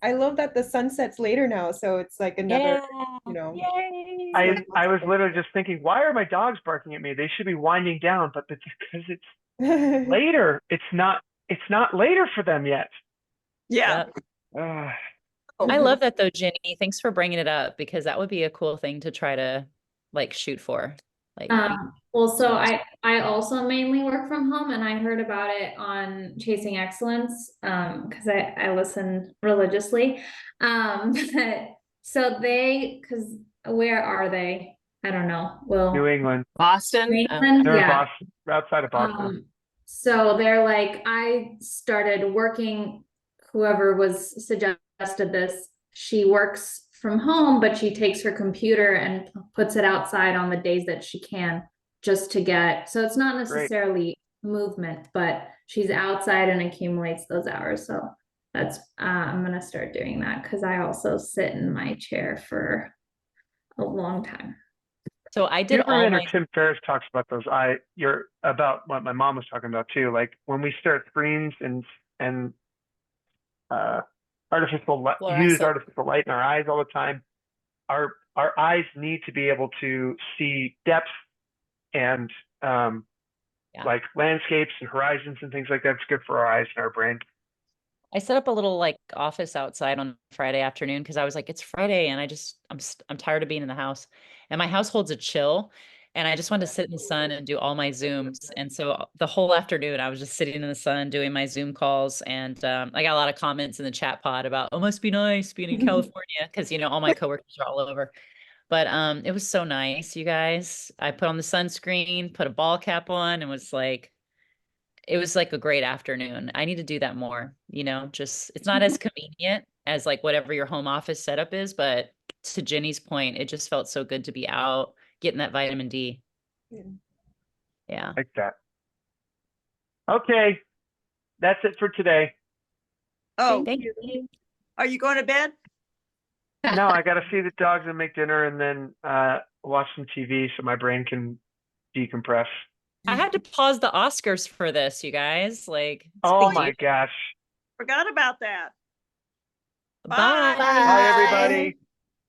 I love that the sun sets later now, so it's like another, Yay. I was literally just thinking, why are my dogs barking at me? They should be winding down, but it's because it's later. It's not later for them yet. Yeah. Ugh. I love that though, Jenny. Thanks for bringing it up because that would be a cool thing to try to like shoot for. Like, well, so I also mainly work from home, and I heard about it on Chasing Excellence, because I listen religiously. But so because where are they? I don't know. Well, New England. Boston. New Oh. England? They're in Yeah. Boston, outside of Boston. So they're like, I started working, whoever was suggested this, she works from home, but she takes her computer and puts it outside on the days that she can just to get, so it's not necessarily movement, but she's outside and accumulates those hours. So that's, I'm going to start doing that because I also sit in my chair for a long time. so I You did ever all enter my Tim Ferriss talks about those. You're about what my mom was talking about too. Like when we stare at screens and use Fluorescent. artificial light in our eyes all the time, our eyes need to be able to see depth and like landscapes and horizons and things like that. It's good for our eyes and our brain. I set up a little like office outside on Friday afternoon because I was like, it's Friday and I'm tired of being in the house. And my household's a chill. And I just wanted to sit in the sun and do all my Zooms. And so the whole afternoon, I was just sitting in the sun doing my Zoom calls. And I got a lot of comments in the chat pod about, oh, must be nice being in California because, all my coworkers are all over. But it was so nice, you guys. I put on the sunscreen, put a ball cap on, and it was like a great afternoon. I need to do that more, just it's not as convenient as like whatever your home office setup is, but to Jenny's point, it just felt so good to be out, getting that vitamin D. Yeah. Like that. Okay. That's it for today. Oh, Thank you. are you going to bed? No, I got to feed the dogs and make dinner and then watch some TV so my brain can decompress. I had to pause the Oscars for this, you guys. Like, Oh big my deal. gosh. Forgot about that. Bye. Bye, everybody.